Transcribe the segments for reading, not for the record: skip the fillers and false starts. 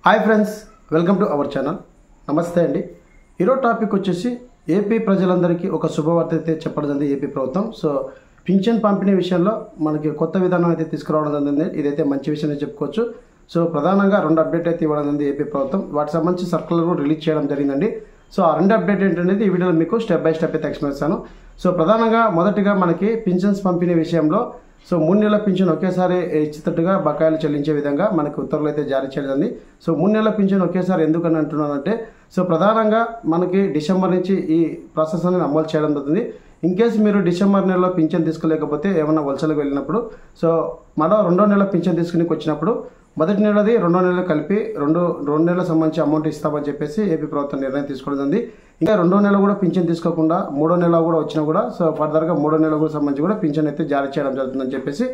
Hi friends, welcome to our channel. నమస్తే అండి. ఈరోజు టాపిక్ వచ్చేసి ఏపీ ప్రజలందరికీ ఒక శుభవార్త అయితే చెప్పడం జరిగింది ఏపీ ప్రభుత్వం. సో పింఛన్ పంపిణీ విషయంలో మనకి కొత్త విధానం అయితే తీసుకురావడం జరిగింది. ఇదైతే మంచి విషయం చెప్పుకోవచ్చు. సో ప్రధానంగా రెండు అప్డేట్ అయితే ఇవ్వడం జరిగింది ఏపీ ప్రభుత్వం. వాటికి సంబంధించి సర్కులర్ కూడా రిలీజ్ చేయడం జరిగిందండి. సో ఆ రెండు అప్డేట్ ఏంటనేది ఈ వీడియోలో మీకు స్టెప్ బై స్టెప్ అయితే ఎక్స్ప్లెయిన్ చేస్తాను. సో ప్రధానంగా మొదటిగా మనకి పింఛన్స్ పంపిణీ విషయంలో సో 3 నెలల పింఛన్ ఒకేసారి ఇచ్చేటట్టుగా బకాయిలు చెల్లించే విధంగా మనకు ఉత్తర్వులు అయితే జారీ చేయడం. సో 3 నెలల పింఛన్ ఒకేసారి ఎందుకని అంటున్నానంటే సో ప్రధానంగా మనకి డిసెంబర్ నుంచి ఈ ప్రాసెస్ అనేది అమలు చేయడం జరుగుతుంది. ఇన్ కేసు మీరు డిసెంబర్ నెలలో పింఛన్ తీసుకోలేకపోతే ఏమైనా వలసలకు వెళ్ళినప్పుడు సో మరో 2వ నెల పింఛన్ తీసుకుని వచ్చినప్పుడు మొదటి నెలది 2వ నెలలు కలిపి రెండు నెలలకు సంబంధించి అమౌంట్ ఇస్తామని చెప్పేసి ఏపీ ప్రభుత్వం నిర్ణయం తీసుకోవడం జరిగింది. ఇంకా 2వ నెల కూడా పింఛన్ తీసుకోకుండా 3వ నెల కూడా వచ్చినా కూడా సో ఫర్దర్గా 3వ నెల కూడా సంబంధించి కూడా పింఛన్ అయితే జారీ చేయడం జరుగుతుందని చెప్పేసి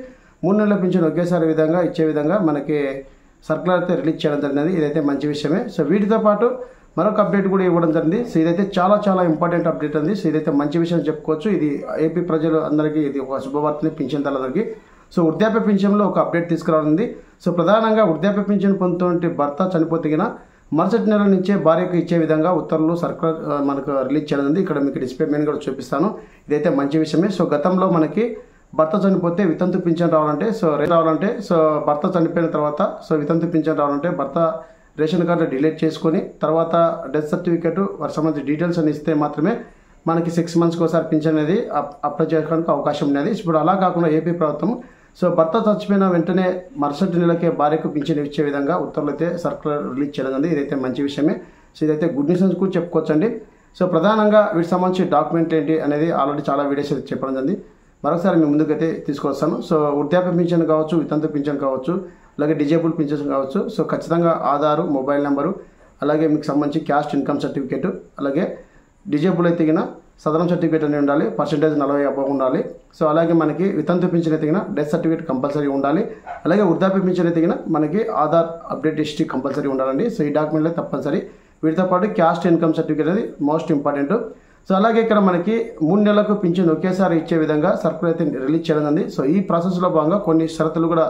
3 నెలల పింఛన్ ఒకేసారి విధంగా ఇచ్చే విధంగా మనకి సర్కులర్ అయితే రిలీజ్ చేయడం జరిగింది. ఇదైతే మంచి విషయమే. సో వీటితో పాటు మరొక అప్డేట్ కూడా ఇవ్వడం జరిగింది. సో ఇదైతే చాలా ఇంపార్టెంట్ అప్డేట్ ఉంది. సో ఇదైతే మంచి విషయం చెప్పుకోవచ్చు. ఇది ఏపీ ప్రజలు అందరికీ ఇది ఒక శుభవార్తని పింఛన్దారులందరికీ. సో వృద్ధాప్య పింఛన్లో ఒక అప్డేట్ తీసుకురానుంది. సో ప్రధానంగా వృద్ధాప్య పింఛన్ పొందుతున్న భర్త చనిపోతే మరుసటి నెల నుంచే భార్యకు ఇచ్చే విధంగా ఉత్తర్వులు సర్కులర్ మనకు రిలీజ్ చేయనుంది. ఇక్కడ మీకు డిస్ప్లే మీద కూడా చూపిస్తాను. ఇదైతే మంచి విషయమే. సో గతంలో మనకి భర్త చనిపోతే వితంతు పింఛన్ రావాలంటే సో భర్త చనిపోయిన తర్వాత సో వితంతు పింఛన్ రావాలంటే భర్త రేషన్ కార్డు డిలీట్ చేసుకొని తర్వాత డెత్ సర్టిఫికేట్ వాటి సంబంధించిన డీటెయిల్స్ అని ఇస్తే మాత్రమే మనకి 6 మంత్స్కి ఒకసారి పింఛన్ అనేది అప్లై చేసుకోవడానికి అవకాశం ఉన్నది. ఇప్పుడు అలా కాకుండా ఏపీ ప్రభుత్వం సో భర్త చచ్చిపోయిన వెంటనే మరుసటి నెలకే భార్యకు పింఛన్ ఇచ్చే విధంగా ఉత్తర్వులు అయితే సర్కులర్ రిలీజ్ చేయడం జరిగింది. ఇదైతే మంచి విషయమే. సో ఇదైతే గుడ్ న్యూస్ అని కూడా చెప్పుకోవచ్చండి. సో ప్రధానంగా వీటికి సంబంధించి డాక్యుమెంట్ ఏంటి అనేది ఆల్రెడీ చాలా వీడియోస్ అయితే చెప్పడం జరిగింది. మరొకసారి మీ ముందుకైతే తీసుకొస్తాను. సో వృద్ధాప్య పింఛన్ కావచ్చు, వితంతు పింఛన్ కావచ్చు, అలాగే డిజేబుల్ పింఛన్ కావచ్చు. సో ఖచ్చితంగా ఆధారు, మొబైల్ నెంబరు, అలాగే మీకు సంబంధించి క్యాస్ట్ ఇన్కమ్ సర్టిఫికేట్, అలాగే డిజేబుల్ అయితే సదరం సర్టిఫికేట్ అనేది ఉండాలి. పర్సెంటేజ్ 40 అబవ్ ఉండాలి. సో అలాగే మనకి వితంతు పింఛన్ అయితే డెత్ సర్టిఫికేట్ కంపల్సరీ ఉండాలి. అలాగే వృద్ధాప్య పింఛన్ అయితే మనకి ఆధార్ అప్డేట్ హిస్టరీ కంపల్సరీ ఉండాలండి. సో ఈ డాక్యుమెంట్లే తప్పనిసరి. వీటితో పాటు క్యాస్ట్ ఇన్కమ్ సర్టిఫికేట్ అనేది మోస్ట్ ఇంపార్టెంట్. సో అలాగే ఇక్కడ మనకి 3 నెలలకు పింఛన్ ఒకేసారి ఇచ్చే విధంగా సర్కులర్ అయితే రిలీజ్ చేయడం ఉంది. సో ఈ ప్రాసెస్లో భాగంగా కొన్ని షరతులు కూడా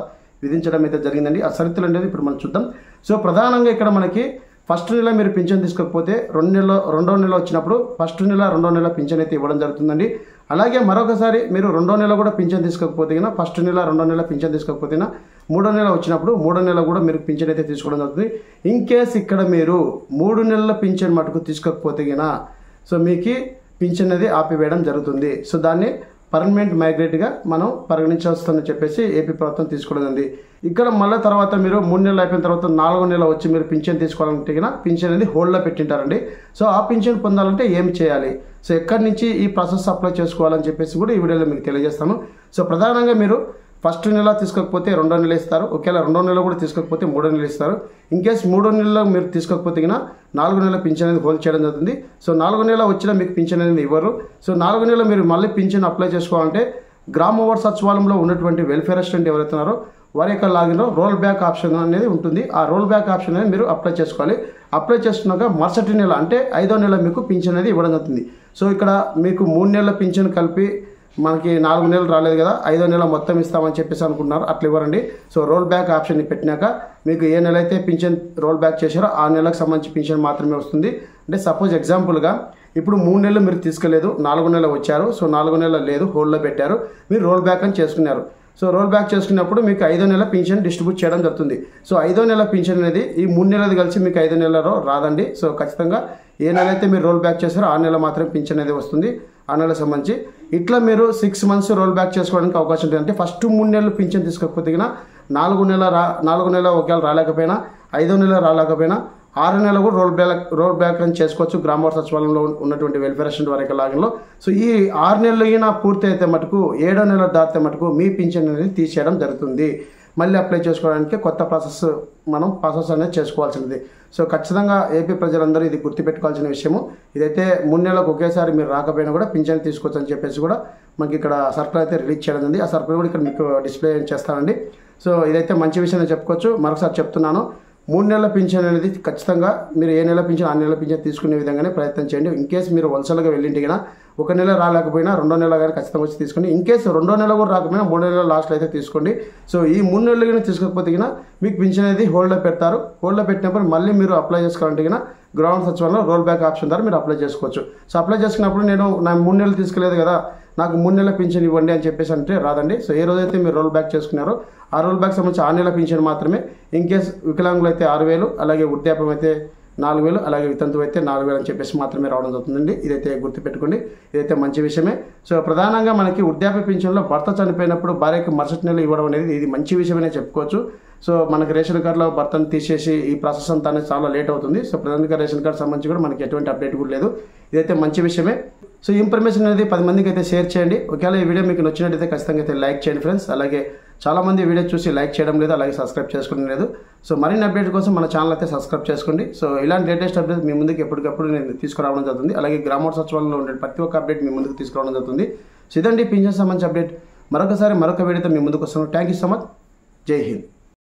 విధించడం అయితే జరిగిందండి. ఆ షరతులు అనేది ఇప్పుడు మనం చూద్దాం. సో ప్రధానంగా ఇక్కడ మనకి ఫస్ట్ నెల మీరు పింఛన్ తీసుకోకపోతే 2వ నెల వచ్చినప్పుడు ఫస్ట్ నెల 2వ నెల పింఛన్ అయితే ఇవ్వడం జరుగుతుందండి. అలాగే మరొకసారి మీరు 2వ నెల కూడా పింఛన్ తీసుకోకపోతే ఫస్ట్ నెల 2వ నెల పింఛన్ తీసుకోకపోతే 3వ నెల వచ్చినప్పుడు 3వ నెల కూడా మీరు పింఛన్ అయితే తీసుకోవడం జరుగుతుంది. ఇన్ కేస్ ఇక్కడ మీరు 3 నెలల పింఛన్ మటుకు తీసుకోకపోతే సో మీకు పింఛన్ అనేది ఆపివేయడం జరుగుతుంది. సో దాన్ని పర్మనెంట్ మైగ్రేట్గా మనం పరిగణించవస్తుందని చెప్పేసి ఏపీ ప్రభుత్వం తీసుకోవడం ఉంది. ఇక్కడ మళ్ళీ తర్వాత మీరు 3 నెలలు అయిపోయిన తర్వాత 4వ నెల వచ్చి మీరు పింఛన్ తీసుకోవాలంటే పింఛన్ అనేది హోల్డ్లో పెట్టింటారండి. సో ఆ పింఛన్ పొందాలంటే ఏం చేయాలి, సో ఎక్కడి నుంచి ఈ ప్రాసెస్ అప్లై చేసుకోవాలని చెప్పేసి కూడా ఈ వీడియోలో మీకు తెలియజేస్తాను. సో ప్రధానంగా మీరు ఫస్ట్ నెల తీసుకోకపోతే 2వ నెల ఇస్తారు. ఒకవేళ 2వ నెల కూడా తీసుకోకపోతే 3వ నెల ఇస్తారు. ఇన్ కేసు 3వ నెలలో మీరు తీసుకోకపోతే 4వ నెల పింఛన్ అనేది హోల్డ్ చేయడం జరుగుతుంది. సో 4వ నెల వచ్చినా మీకు పింఛన్ అనేది ఇవ్వరు. సో 4వ నెల మీరు మళ్ళీ పింఛన్ అప్లై చేసుకోవాలంటే గ్రామ వార్డు సచివాలయంలో ఉన్నటువంటి వెల్ఫేర్ అసిస్టెంట్ ఎవరైతే ఉన్నారో వారి యొక్క లాగిన్లో రోల్ బ్యాక్ ఆప్షన్ అనేది ఉంటుంది. ఆ రోల్ బ్యాక్ ఆప్షన్ అనేది మీరు అప్లై చేసుకోవాలి. అప్లై చేసుకున్నాక మరుసటి నెల అంటే 5వ నెల మీకు పింఛన్ అనేది ఇవ్వడం జరుగుతుంది. సో ఇక్కడ మీకు 3 నెలల పింఛన్ కలిపి మనకి 4 నెలలు రాలేదు కదా, 5వ నెల మొత్తం ఇస్తామని చెప్పేసి అనుకుంటున్నారు. అట్లా ఇవ్వరండి. సో రోల్ బ్యాక్ ఆప్షన్ పెట్టినాక మీకు ఏ నెల అయితే పింఛన్ రోల్ బ్యాక్ చేశారో ఆ నెలకు సంబంధించి పింఛన్ మాత్రమే వస్తుంది. అంటే సపోజ్ ఎగ్జాంపుల్గా ఇప్పుడు 3 నెలలు మీరు తీసుకోలేదు, 4వ నెల వచ్చారు. సో 4వ నెల లేదు, హోల్డ్లో పెట్టారు, మీరు రోల్ బ్యాక్ అని చేసుకున్నారు. సో రోల్ బ్యాక్ చేసుకున్నప్పుడు మీకు 5వ నెల పింఛన్ డిస్ట్రిబ్యూట్ చేయడం జరుగుతుంది. సో 5వ నెల పింఛన్ అనేది ఈ 3 నెలలు కలిసి మీకు 5వ నెలలో రాదండి. సో ఖచ్చితంగా ఏ నెల అయితే మీరు రోల్ బ్యాక్ చేస్తారో ఆ నెల మాత్రమే పింఛన్ అనేది వస్తుంది. ఆ నెలకు సంబంధించి ఇట్లా మీరు 6 మంత్స్ రోల్ బ్యాక్ చేసుకోవడానికి అవకాశం ఉంటుంది. అంటే ఫస్ట్ 3 నెలలు పింఛన్ తీసుకోకపోతే 4వ నెల ఒకవేళ రాలేకపోయినా, 5వ నెల రాలేకపోయినా 6వ నెల కూడా రోల్ బ్యాక్ అని చేసుకోవచ్చు గ్రామ వార్డు సచివాలయంలో ఉన్నటువంటి వెల్ఫేర్ అసిస్టెంట్ వారి యొక్క లాగిన్లో. సో ఈ 6 నెలలు పూర్తి అయితే మటుకు 7వ నెల దాటితే మటుకు మీ పింఛన్ అనేది తీసేయడం జరుగుతుంది. మళ్ళీ అప్లై చేసుకోవడానికి కొత్త ప్రాసెస్ అనేది చేసుకోవాల్సింది. సో ఖచ్చితంగా ఏపీ ప్రజలందరూ ఇది గుర్తుపెట్టుకోవాల్సిన విషయము. ఇదైతే 3 నెలలకు ఒకేసారి మీరు రాకపోయినా కూడా పింఛన్ తీసుకోవచ్చు అని చెప్పేసి కూడా మనకి ఇక్కడ సర్కులర్ అయితే రిలీజ్ చేయడం ఉంది. ఆ సర్కులర్ కూడా ఇక్కడ మీకు డిస్ప్లే చేస్తానండి. సో ఇదైతే మంచి విషయం చెప్పుకోవచ్చు. మరొకసారి చెప్తున్నాను, 3 నెలల పింఛన్ అనేది ఖచ్చితంగా మీరు ఏ నెల పింఛన్ ఆ నెల పింఛన్ తీసుకునే విధంగానే ప్రయత్నం చేయండి. ఇన్ కేసు మీరు వలసలుగా వెళ్ళింటే ఒక నెల రాలేకపోయినా రెండో నెల కానీ ఖచ్చితంగా వచ్చి తీసుకోండి. ఇన్ కేసు రెండో నెల కూడా రాకపోయినా 3 నెలల లాస్ట్లో అయితే తీసుకోండి. సో ఈ 3 నెలలు కానీ తీసుకోకపోతే కినా మీకు పింఛన్ అనేది హోల్డ్లో పెడతారు. హోల్డ్లో పెట్టినప్పుడు మళ్ళీ మీరు అప్లై చేసుకోవాలంటే కినా గ్రామ సచివాలయంలో రోల్ బ్యాక్ ఆప్షన్ ద్వారా మీరు అప్లై చేసుకోవచ్చు. సో అప్లై చేసుకున్నప్పుడు నేను నా 3 నెలలు తీసుకోలేదు కదా, నాకు 3 నెలల పింఛన్ ఇవ్వండి అని చెప్పేసి అంటే రాదండి. సో ఏ రోజైతే మీరు రోల్ బ్యాక్ చేసుకున్నారో ఆ రోల్ బ్యాక్ సంబంధించి 6 నెలల పింఛన్ మాత్రమే. ఇన్ కేసు వికలాంగులు అయితే 6,000, అలాగే వృద్ధాప్యం అయితే 4,000, అలాగే వితంతువు అయితే 4,000 అని చెప్పేసి మాత్రమే రావడం జరుగుతుందండి. ఇదైతే గుర్తుపెట్టుకోండి, ఇదైతే మంచి విషయమే. సో ప్రధానంగా మనకి వృద్ధాప్య పింఛన్లో భర్త చనిపోయినప్పుడు భార్యకి మరుసటి నెల ఇవ్వడం అనేది ఇది మంచి విషయమనే చెప్పుకోవచ్చు. సో మనకి రేషన్ కార్డులో భర్తను తీసేసి ఈ ప్రాసెస్ అంతా అనేది చాలా లేట్ అవుతుంది. సో ప్రధానంగా రేషన్ కార్డు సంబంధించి కూడా మనకి ఎటువంటి అప్డేట్ కూడా లేదు. ఇదైతే మంచి విషయమే. సో ఈ ఇన్ఫర్మేషన్ అనేది 10 మందికి అయితే షేర్ చేయండి. ఒకవేళ ఈ వీడియో మీకు నచ్చినట్టయితే ఖచ్చితంగా అయితే లైక్ చేయండి ఫ్రెండ్స్. అలాగే చాలామంది వీడియో చూసి లైక్ చేయడం లేదు, అలాగే సబ్స్క్రైబ్ చేసుకోవడం లేదు. సో మరిన్ని అప్డేట్ కోసం మన ఛానల్ అయితే సబ్స్క్రైబ్ చేసుకోండి. సో ఇలాంటి లేటెస్ట్ అప్డేట్ మీ ముందుకు ఎప్పటికప్పుడు నేను తీసుకురావడం జరుగుతుంది. అలాగే గ్రామ సచివాలయంలో ఉండే ప్రతి ఒక్క అప్డేట్ మీ ముందుకు తీసుకురావడం జరుగుతుంది. సో ఇదండి పింఛన్ సంబంధించి అప్డేట్. మరొక వీడియోతో మీ ముందుకు వస్తున్నాను. Thank you so much. జై హింద్.